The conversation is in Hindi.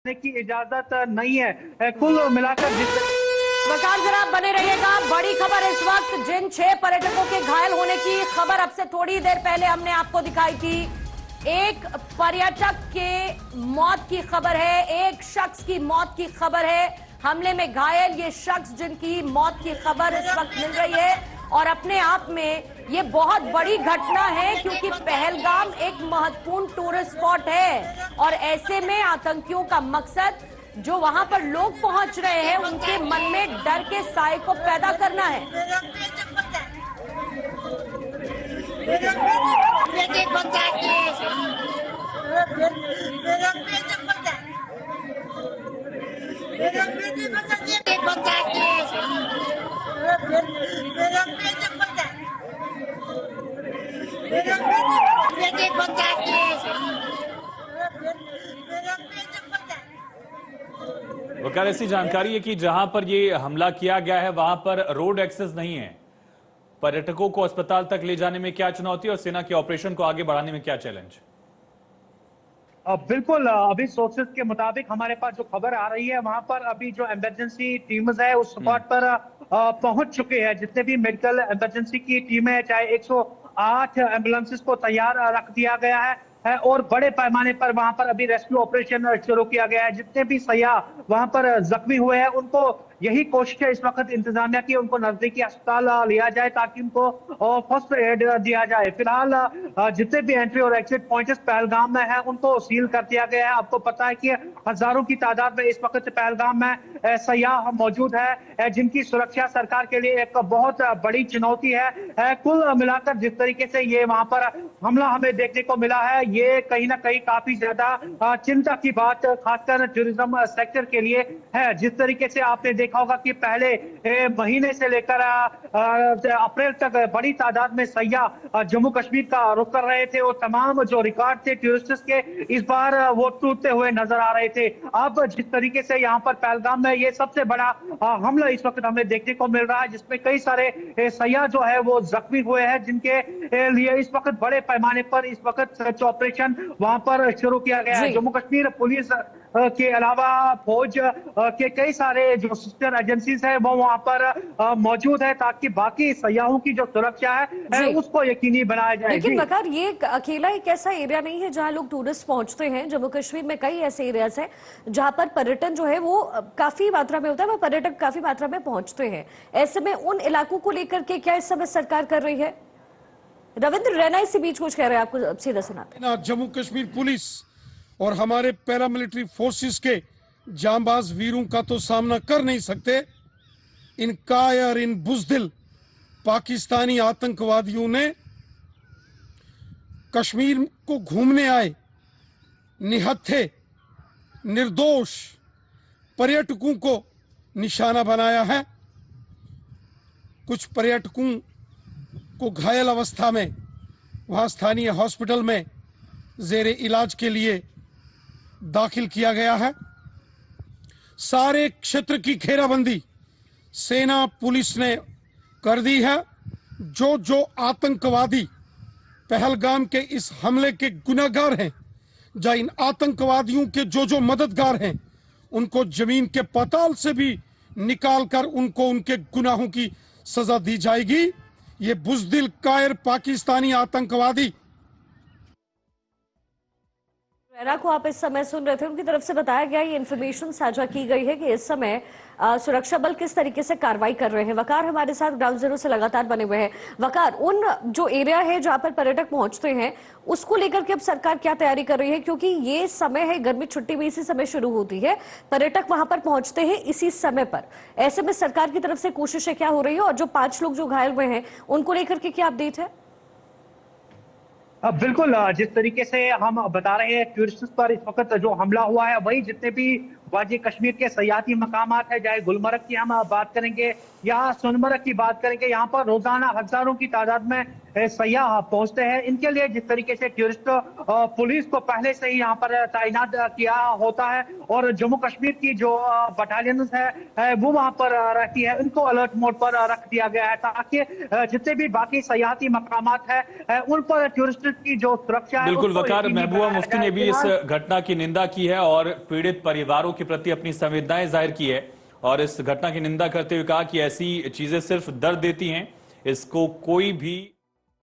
की इजाजत नहीं है। कुल मिलाकर वकार जरा बने रहिएगा। बड़ी खबर इस वक्त, जिन 6 पर्यटकों के घायल होने की खबर अब से थोड़ी देर पहले हमने आपको दिखाई थी, एक पर्यटक के मौत की खबर है, एक शख्स की मौत की खबर है। हमले में घायल ये शख्स जिनकी मौत की खबर इस वक्त मिल रही है, और अपने आप में ये बहुत बड़ी घटना है क्योंकि पहलगाम एक महत्वपूर्ण टूरिस्ट स्पॉट है, और ऐसे में आतंकियों का मकसद जो वहां पर लोग पहुंच रहे हैं उनके मन में डर के साए को पैदा करना है। वकार, ऐसी जानकारी है कि जहां पर ये हमला किया गया है वहां पर रोड एक्सेस नहीं है। पर्यटकों को अस्पताल तक ले जाने में क्या चुनौती और सेना के ऑपरेशन को आगे बढ़ाने में क्या चैलेंज? बिल्कुल, अभी सोर्सेज के मुताबिक हमारे पास जो खबर आ रही है वहां पर अभी जो इमरजेंसी टीम्स है उस स्पॉट पर पहुंच चुके हैं। जितने भी मेडिकल इमरजेंसी की टीमें है, चाहे 108 एम्बुलेंसेस को तैयार रख दिया गया है और बड़े पैमाने पर वहां पर अभी रेस्क्यू ऑपरेशन शुरू किया गया है। जितने भी सयाह वहां पर जख्मी हुए हैं उनको यही कोशिश है इस वक्त इंतजामिया की, उनको नजदीकी अस्पताल लिया जाए ताकि उनको फर्स्ट एड दिया जाए। फिलहाल जितने भी एंट्री और एग्जिट पॉइंट्स पहलगाम में है उनको सील कर दिया गया है। आपको पता है कि हजारों की तादाद में इस वक्त पहलगाम में सयाह मौजूद है जिनकी सुरक्षा सरकार के लिए एक बहुत बड़ी चुनौती है। कुल मिलाकर जिस तरीके से ये वहां पर हमला हमें देखने को मिला है, ये कहीं ना कहीं काफी ज्यादा चिंता की बात खासकर टूरिज्म सेक्टर के लिए है। जिस तरीके से आपने देखा होगा कि पहले महीने से लेकर अप्रैल तक बड़ी तादाद में सयाह जम्मू कश्मीर का रुख कर रहे थे और तमाम जो रिकॉर्ड थे टूरिस्ट्स के इस बार वो टूटते हुए नजर आ रहे थे। अब जिस तरीके से यहाँ पर पहलगाम में ये सबसे बड़ा हमला इस वक्त हमें देखने को मिल रहा है, जिसमें कई सारे सयाह जो है वो जख्मी हुए हैं, जिनके लिए इस वक्त बड़े पैमाने पर इस वक्त सर्च ऑपरेशन वहां पर शुरू किया गया है। जम्मू कश्मीर पुलिस के अलावा फौज के कई सारे जो सिस्टर एजेंसीज है वो वहां पर मौजूद है ताकि बाकी सयाहों की जो सुरक्षा है उसको यकीनी बनाया जाए। लेकिन वकार, ये अकेला एक ऐसा एरिया नहीं है जहां लोग टूरिस्ट पहुंचते हैं। जम्मू कश्मीर में कई ऐसे एरियाज हैं जहां पर पर्यटन जो है वो काफी मात्रा में होता है, वो पर्यटक काफी मात्रा में पहुंचते हैं। ऐसे में उन इलाकों को लेकर के क्या इस समय सरकार कर रही है? रविंद्र रैना इसी बीच कुछ कह रहे हैं, आपको सीधा सुनाते हैं। जम्मू कश्मीर पुलिस और हमारे पैरामिलिट्री फोर्सेस के जांबाज वीरों का तो सामना कर नहीं सकते। इन कायर, इन बुज़दिल पाकिस्तानी आतंकवादियों ने कश्मीर को घूमने आए निहत्थे निर्दोष पर्यटकों को निशाना बनाया है। कुछ पर्यटकों को घायल अवस्था में वहां स्थानीय हॉस्पिटल में जेरे इलाज के लिए दाखिल किया गया है। सारे क्षेत्र की घेराबंदी सेना पुलिस ने कर दी है। जो आतंकवादी पहलगाम के इस हमले के गुनहगार हैं, या इन आतंकवादियों के जो मददगार हैं, उनको जमीन के पाताल से भी निकालकर उनको उनके गुनाहों की सजा दी जाएगी। ये बुज़दिल कायर पाकिस्तानी आतंकवादी रैना को आप इस समय सुन रहे थे, उनकी तरफ से बताया गया, ये इन्फॉर्मेशन साझा की गई है कि इस समय सुरक्षा बल किस तरीके से कार्रवाई कर रहे हैं। वकार हमारे साथ ग्राउंड जीरो से लगातार बने हुए हैं। वकार, उन जो एरिया है जहां पर पर्यटक पहुंचते हैं उसको लेकर के अब सरकार क्या तैयारी कर रही है? क्योंकि ये समय है, गर्मी छुट्टी भी इसी समय शुरू होती है, पर्यटक वहां पर पहुंचते हैं इसी समय पर। ऐसे में सरकार की तरफ से कोशिशें क्या हो रही है, और जो 5 लोग जो घायल हुए हैं उनको लेकर के क्या अपडेट है? बिल्कुल, जिस तरीके से हम बता रहे हैं टूरिस्ट पर इस वक्त जो हमला हुआ है, वही जितने भी वादी कश्मीर के सयाहती मकामात है, चाहे गुलमर्ग की हम बात करेंगे या सोनमर्ग की बात करेंगे, यहाँ पर रोजाना हजारों की तादाद में सयाह पहुंचते हैं, इनके लिए जिस तरीके से टूरिस्ट पुलिस को पहले से ही यहाँ पर तैनात किया होता है और जम्मू कश्मीर की जो बटालियन है वो वहां पर रहती है, उनको अलर्ट मोड पर रख दिया गया है ताकि जितने भी बाकी सयाहती मकामात है उन पर टूरिस्ट की जो सुरक्षा है बिल्कुल उसको वकार, यकीनी महबूबा बनाया मुफ्ती ने जाए। भी इस घटना की निंदा की है और पीड़ित परिवारों के प्रति अपनी संवेदनाएं जाहिर की है और इस घटना की निंदा करते हुए कहा कि ऐसी चीजें सिर्फ दर्द देती हैं, इसको कोई भी